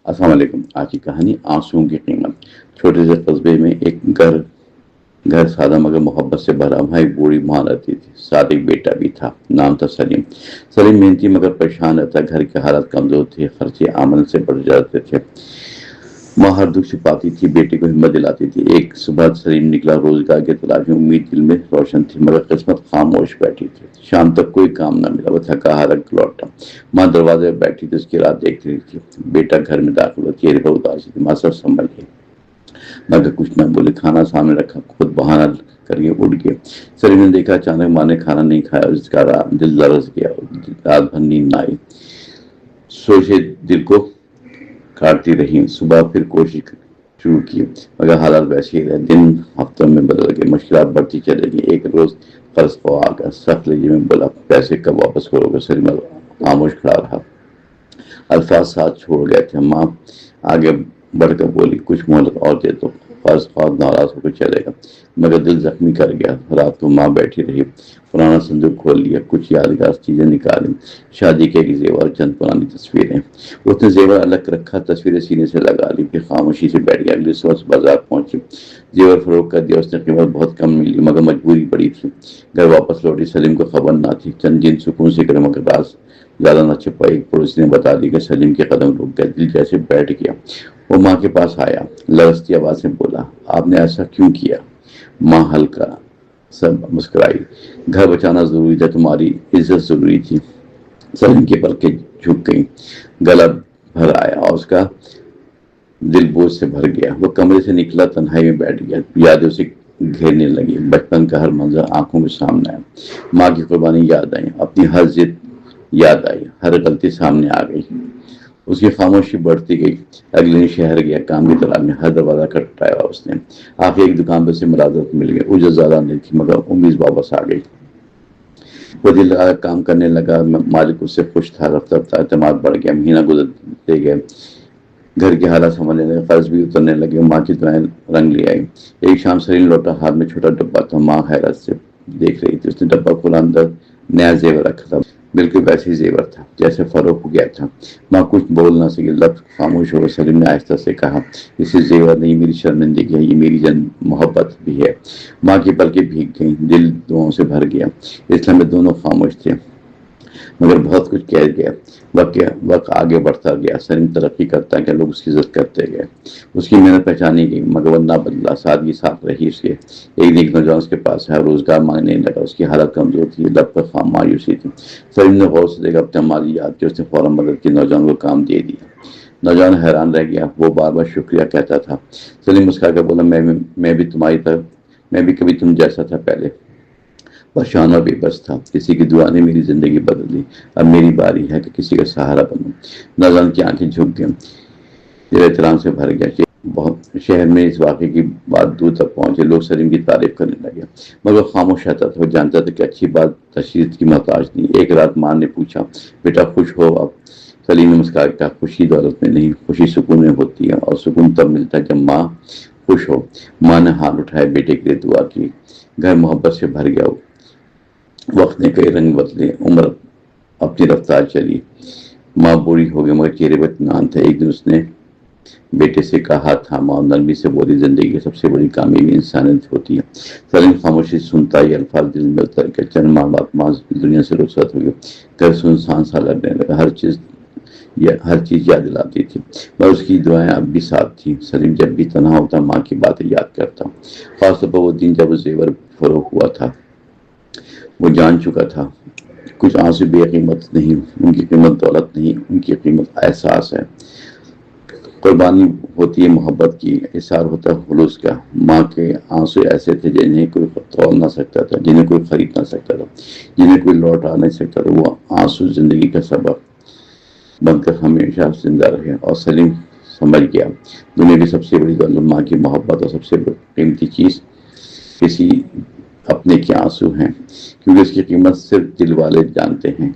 السلام علیکم. آج کی کہانی آنسوؤں کی قیمت. چھوٹے سے قصبے میں ایک گھر سادہ مگر محبت سے بھرا. وہاں ایک بوڑھی ماں رہتی تھی. ساتھ ایک بیٹا بھی تھا. نام تھا سلیم. سلیم محنتی مگر پریشان رہتا. گھر کے حالات کمزور تھے. خرچے آمدن سے بڑھ جاتے تھے. ماں ہر دکھ چھپاتی تھی. بیٹے کو ہمت دلاتی تھی. ایک صبح سلیم نکلا روزگار کی تلاش میں. امید دل میں روشن تھی مگر قسمت خاموش بیٹھی تھی. شام تک کوئی کام نہ ملا. وہ تھکا ہارا لوٹا. ماں دروازے پر بیٹھی تھی. اس کی رات دیکھ رہی تھی. بیٹا گھر میں داخل ہوا. چہرے پر اداسی تھی. ماں سب سنبھل گئی مگر کچھ نہ بولے. کھانا سامنے رکھا. خود بہانہ کر کے اٹھ گئے. سلیم نے دیکھا اچانک ماں نے کھانا نہیں کھایا. اس کا دل لرز گیا. رات بھر نیند نہ آئی. سوچے دل کو کاٹتی رہی. صبح پھر کوشش شروع کی مگر حالات ویسے ہی رہے. دن ہفتوں میں بدل گئے. مشکلات بڑھتی چلے گئی. ایک روز قرض کو آ گیا. سخت لہجے میں بولا, پیسے کب واپس کرو گے؟ سلیم خاموش کھڑا رہا. الفاظ ساتھ چھوڑ گئے تھے. ماں آگے بڑھ کر بولی, کچھ مہلت اور دے دو. قرض خواہ ناراض ہو کر چلے گا مگر دل زخمی کر گیا. رات کو ماں بیٹھی رہی. پرانا صندوق کھول لیا. کچھ یادگار چیزیں نکالی. شادی کے ایک زیور, چند پرانی تصویریں. اس نے زیور الگ رکھا. تصویریں سینے سے لگا لی. پھر خاموشی سے بیٹھ گیا. اگلے صبح بازار پہنچی. زیور فروخت کر دیا. اس نے قیمت بہت کم ملی مگر مجبوری بڑی تھی. گھر واپس لوٹی. سلیم کو خبر نہ تھی. چند دن سکون سے گئے مگر راز زیادہ نہ چھپائی. پڑوسی نے بتا دی کہ سلیم کے قدم رک گئے. دل جیسے بیٹھ گیا. وہ ماں کے پاس آیا. لرزتی آواز سے بولا, آپ نے ایسا کیوں کیا؟ ماں ہلکا سب مسکرائی. گھر بچانا ضروری تھا. تمہاری عزت ضروری تھی. سلیم کی پلکیں جھک گئیں. گلا بھر آیا اور اس کا دل بوجھ سے بھر گیا. وہ کمرے سے نکلا. تنہائی میں بیٹھ گیا. یادیں اسے گھیرنے لگی. بچپن کا ہر منظر آنکھوں میں سامنے آیا. ماں کی قربانی یاد آئی. اپنی ہر ضد یاد آئی. ہر غلطی سامنے آ گئی. اس کی خاموشی بڑھتی گئی. اگلے دن شہر گیا. کام کی تلاش میں. ہر دروازہ کھٹکھٹایا اس نے. آخر ایک دکان پر سے ملازمت مل گئی. اجرت زیادہ نہیں تھی مگر امید واپس آ گئی. وہ دل لگا کام کرنے لگا. مالک اس سے خوش تھا. رفتہ رفتہ اعتماد بڑھ گیا. مہینہ گزرتے گئے. گھر کے حالات سنبھلنے لگے. قرض بھی اترنے لگے. ماں کی دعائیں رنگ لے آئی. ایک شام سلیم لوٹا. ہاتھ میں چھوٹا ڈبہ تھا. ماں حیرت سے دیکھ رہی تھی. اس نے ڈبہ کھولا. اندر نیا زیور رکھا تھا. بالکل ویسے ہی زیور تھا جیسے فروخت ہو گیا تھا. ماں کچھ بول نہ سکی. لب خاموش ہو گئے. سلیم نے آہستہ سے کہا, یہ صرف زیور نہیں, میری شرمندگی ہے. یہ میری محبت بھی ہے. ماں کی پلکیں بھیگ گئیں. دل دعاؤں سے بھر گیا. اس لمحے دونوں خاموش تھے مگر بہت کچھ کہہ گیا. وقت آگے بڑھتا گیا. سلیم ترقی کرتا گیا. لوگ اس کی عزت کرتے گئے. اس کی محنت پہچانی گئی مگر وہ نہ بدلا. سادگی ساتھ رہی اس کے. ایک دن نوجوان اس کے پاس ہے. روزگار مانگنے لگا. اس کی حالت کمزور تھی. لب پر خام مایوسی تھی. سلیم نے غور سے دیکھا. اپنے مالی یاد کیا. اس نے فوراً مدد کی. نوجوان کو کام دے دیا. نوجوان حیران رہ گیا. وہ بار بار شکریہ کہتا تھا. سلیم مسکرا کر بولا, میں بھی کبھی تم جیسا تھا پہلے. پریشان اور بے بس تھا. کسی کی دعا نے میری زندگی بدل دی. اب میری باری ہے کہ کسی کا سہارا بنوں. نوجوان کی آنکھیں جھک گئیں. دل احترام سے بھر گیا. بہت شہر میں اس واقعے کی بات دور تک پہنچے. لوگ سلیم کی تعریف کرنے لگے مگر خاموش رہتا تھا. وہ جانتا تھا کہ اچھی بات تشہیر کی محتاج نہیں. ایک رات ماں نے پوچھا, بیٹا خوش ہو اب؟ سلیم نے مسکرا کہا, خوشی دولت میں نہیں, خوشی سکون میں ہوتی ہے. اور سکون تب ملتا ہے جب ماں خوش ہو. ماں نے ہاتھ اٹھائے. بیٹے کے لیے دعا کی. گھر محبت سے بھر گیا. وقت نے کئی رنگ بدلے. عمر اپنی رفتار چلی. ماں بوڑھی ہو گئی مگر چہرے پر اطمینان تھا. ایک دن اس نے بیٹے سے کہا تھا, ماں نرمی سے بولی, زندگی کی سب سے بڑی کامیابی انسانیت ہوتی ہے. سلیم خاموشی سنتا. یہ الفاظ دل میں اتر گئے. چند ماہ بعد ماں دنیا سے رخصت ہو گئی. گھر سنسان سا لگنے لگا. ہر چیز یاد دلاتی تھی اور اس کی دعائیں اب بھی ساتھ تھیں. سلیم جب بھی تنہا ہوتا ماں کی باتیں یاد کرتا. خاص طور پر وہ دن جب وہ زیور فروخت ہوا تھا. وہ جان چکا تھا کچھ آنسو بے قیمت نہیں. ان کی قیمت دولت نہیں, ان کی قیمت احساس ہے. قربانی ہوتی ہے محبت کی. احساس ہوتا ہے خلوص کا. ماں کے آنسو ایسے تھے جنہیں کوئی تول نہ سکتا تھا, جنہیں کوئی خرید نہ سکتا تھا, جنہیں کوئی لوٹا نہیں سکتا تھا. وہ آنسو زندگی کا سبب بن کر ہمیشہ زندہ رہے. اور سلیم سمجھ گیا, دنیا کی سب سے بڑی دولت ماں کی محبت اور سب سے قیمتی چیز کسی اپنے کے آنسو ہیں, کیونکہ اس کی قیمت صرف دل والے جانتے ہیں.